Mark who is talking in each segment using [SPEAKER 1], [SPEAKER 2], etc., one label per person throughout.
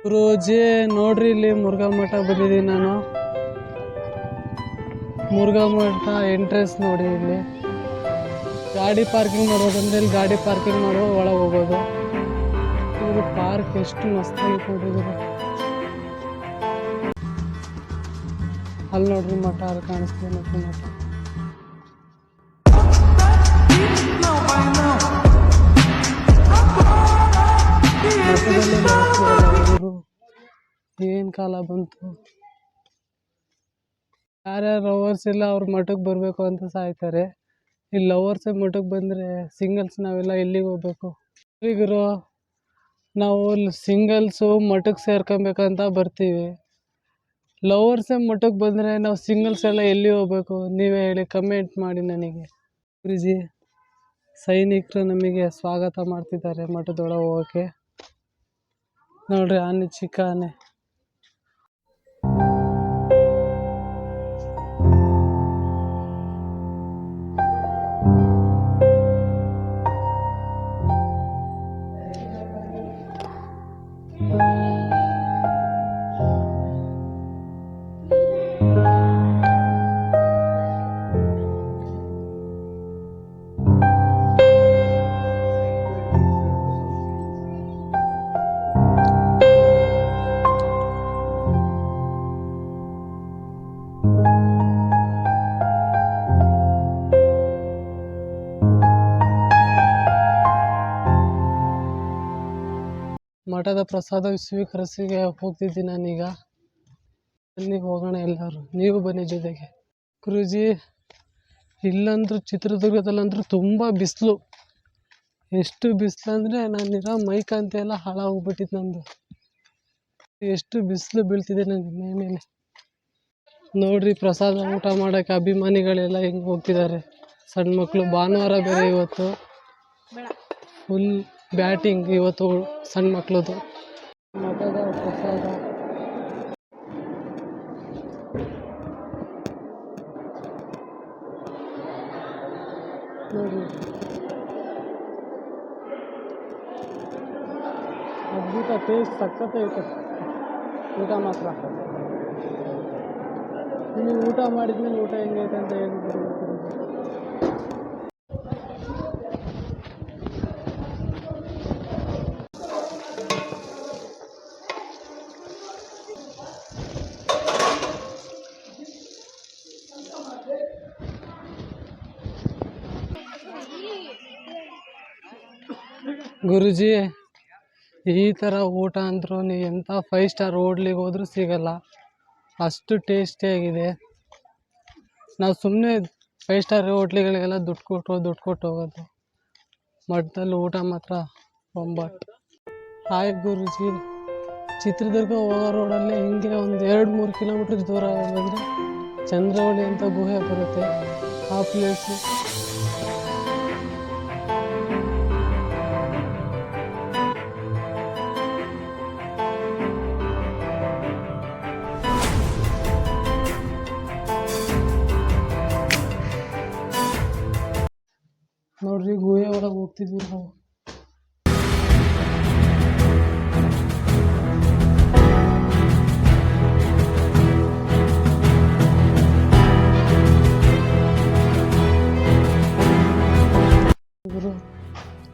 [SPEAKER 1] ಗುರೂಜಿ ನೋಡ್ರಿ, ಇಲ್ಲಿ ಮುರುಘಾ ಮಠ ಬಂದಿದ್ದೀನಿ ನಾನು. ಮುರುಘಾ ಮಠ ಎಂಟ್ರೆನ್ಸ್ ನೋಡಿ. ಇಲ್ಲಿ ಗಾಡಿ ಪಾರ್ಕಿಂಗ್ ಮಾಡೋದಂದ್ರೆ ಇಲ್ಲಿ ಗಾಡಿ ಪಾರ್ಕಿಂಗ್ ಮಾಡೋ ಒಳಗೆ ಹೋಗೋದು. ಇವರು ಪಾರ್ಕ್ ಎಷ್ಟು ಮಸ್ತಾಗಿ ಕೊಟ್ಟಿದ್ರು. ಅಲ್ಲಿ ನೋಡ್ರಿ ಮಠ, ಅಲ್ಲಿ ಕಾಣಿಸ್ತೀವಿ ಮಠ. ಏನ್ ಕಾಲ ಬಂತು. ಯಾರ್ಯಾರು ಲವರ್ಸ್ ಇಲ್ಲ ಅವ್ರ ಮಠಕ್ಕೆ ಬರಬೇಕು ಅಂತ ಸಾಯ್ತಾರೆ. ಇಲ್ಲಿ ಲವರ್ಸ್ ಮಠಕ್ಕೆ ಬಂದರೆ ಸಿಂಗಲ್ಸ್ ನಾವೆಲ್ಲ ಎಲ್ಲಿಗೆ ಹೋಗ್ಬೇಕು? ಈಗರು ನಾವು ಸಿಂಗಲ್ಸು ಮಠಕ್ಕೆ ಸೇರ್ಕೊಬೇಕಂತ ಬರ್ತೀವಿ. ಲವರ್ಸೇ ಮಠಕ್ಕೆ ಬಂದರೆ ನಾವು ಸಿಂಗಲ್ಸ್ ಎಲ್ಲ ಎಲ್ಲಿ ಹೋಗ್ಬೇಕು? ನೀವೇ ಹೇಳಿ, ಕಮೆಂಟ್ ಮಾಡಿ ನನಗೆ. ಗುರೂಜಿ, ಸೈನಿಕರು ನಮಗೆ ಸ್ವಾಗತ ಮಾಡ್ತಿದ್ದಾರೆ ಮಠದೊಳಗೆ ಹೋಗೋಕ್ಕೆ. ನೋಡ್ರಿ, ಆನೆ, ಚಿಕ್ಕ ಆನೆ. ಮಠದ ಪ್ರಸಾದ ಸ್ವೀಕರಿಸಿಗೆ ಹೋಗ್ತಿದ್ದೀನಿ ನಾನೀಗ. ಬನ್ನಿ ಹೋಗೋಣ ಎಲ್ಲರೂ, ನೀವು ಬನ್ನಿ ಜೊತೆಗೆ. ಗುರೂಜಿ, ಇಲ್ಲಂದ್ರೂ ಚಿತ್ರದುರ್ಗದಲ್ಲಂದ್ರೂ ತುಂಬ ಬಿಸಿಲು. ಎಷ್ಟು ಬಿಸಿಲು ಅಂದರೆ ನಾನಿರೋ ಮೈಕಂತ ಎಲ್ಲ ಹಾಳಾಗೋಗ್ಬಿಟ್ಟಿತ್ತು ನಂದು. ಎಷ್ಟು ಬಿಸಿಲು ಬೀಳ್ತಿದೆ ನನಗೆ ಮೈ ಮೇಲೆ. ನೋಡ್ರಿ, ಪ್ರಸಾದ ಊಟ ಮಾಡೋಕ್ಕೆ ಅಭಿಮಾನಿಗಳೆಲ್ಲ ಹೆಂಗೆ ಹೋಗ್ತಿದ್ದಾರೆ. ಸಣ್ಣ ಮಕ್ಕಳು, ಭಾನುವಾರ ಬೇರೆ ಇವತ್ತು, ಫುಲ್ ಬ್ಯಾಟಿಂಗ್ ಇವತ್ತು ಸಣ್ಣ ಮಕ್ಕಳದು. ಮಠದ ಪ್ರಸಾದ ನೋಡಿ, ಅದ್ಭುತ ಟೇಸ್ಟ್, ಸಖತ್ತೈತೆ ಊಟ ಮಾತ್ರ. ನೀವು ಊಟ ಮಾಡಿದ್ಮೇಲೆ ಊಟ ಹೆಂಗೈತೆ ಅಂತ ಹೇಳ್ಬಿಟ್ಟು. ಗುರೂಜಿ, ಈ ಥರ ಊಟ ಅಂದರೂ ನೀವು ಎಂಥ 5 ಸ್ಟಾರ್ ಹೋಟ್ಲಿಗೆ ಹೋದ್ರೂ ಸಿಗಲ್ಲ. ಅಷ್ಟು ಟೇಸ್ಟಿಯಾಗಿದೆ. ನಾವು ಸುಮ್ಮನೆ 5 ಸ್ಟಾರ್ ಹೋಟ್ಲಿಗಳಿಗೆಲ್ಲ ದುಡ್ಡು ಕೊಟ್ಟು ಹೋಗೋದು. ಮಠದಲ್ಲಿ ಊಟ ಮಾತ್ರ ಬೊಂಬಾಟ್. ಹಾಯ್ ಗುರೂಜಿ, ಚಿತ್ರದುರ್ಗ ಹೋಗೋ ರೋಡಲ್ಲೇ ಹಿಂಗೆ ಒಂದು 2-3 ಕಿಲೋಮೀಟ್ರ್ ದೂರ ಬಂದರೆ ಚಂದ್ರವಳ್ಳಿ ಅಂತ ಗುಹೆ ಬರುತ್ತೆ. ಆ ಪ್ಲೇಸು ನೋಡ್ರಿ, ಗುಹೆ ಒಳಗೆ ಹೋಗ್ತಿದ್ವಿ ನಾವು.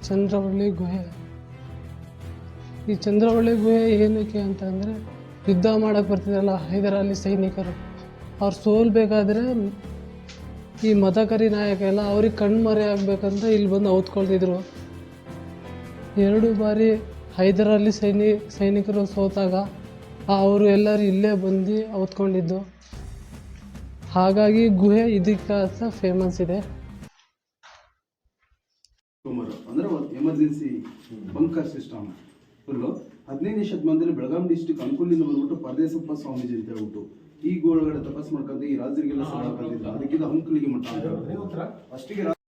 [SPEAKER 1] ಚಂದ್ರವಳ್ಳಿ ಗುಹೆ. ಈ ಚಂದ್ರವಳ್ಳಿ ಗುಹೆ ಏನಕ್ಕೆ ಅಂತಂದರೆ, ಯುದ್ಧ ಮಾಡೋಕ್ಕೆ ಬರ್ತಿದ್ರಲ್ಲ ಹೈದರಾಲಿ ಸೈನಿಕರು, ಅವ್ರು ಸೋಲ್ಬೇಕಾದ್ರೆ ಈ ಮದಕರಿ ನಾಯಕ ಎಲ್ಲ ಅವ್ರಿಗೆ ಕಣ್ಮರೆ ಆಗಬೇಕಂತ ಇಲ್ಲಿ ಬಂದು ಔತ್ಕೊಳ್ತಿದ್ರು. 2 ಬಾರಿ ಹೈದರಾಲಿ ಸೈನಿಕರು ಸೋತಾಗ ಅವರು ಎಲ್ಲರೂ ಇಲ್ಲೇ ಬಂದು ಔತ್ಕೊಂಡಿದ್ದು. ಹಾಗಾಗಿ ಗುಹೆ ಇದಕ್ಕೆ ಫೇಮಸ್ ಇದೆ.
[SPEAKER 2] ಅಂದರೆ ಎಮರ್ಜೆನ್ಸಿ ಬಂಕರ್ ಸಿಸ್ಟಮ್ ಫುಲ್ಲು 15ನೇ ಶತಮಾನದಲ್ಲಿ ಬೆಳಗಾವಿ ಡಿಸ್ಟಿಕ್ ಅಂಕುಲಿಂದ ಬಂದ್ಬಿಟ್ಟು ಪರದೇಸಪ್ಪ ಸ್ವಾಮೀಜಿ ಅಂತ ಹೇಳ್ಬಿಟ್ಟು ಈ ಗೋಳಗಡೆ ತಪಸ್ ಮಾಡ್ಕೊಂಡು ಈ ರಾಜರಿಗೆಲ್ಲ ಸಹಾಯ ಮಾಡ್ತಿದ್ರು. ಅದಕ್ಕಿಂತ ಅಂಕುಲಿಗೆ ಮಠ ಅಂತ ಅಷ್ಟಿಗೆ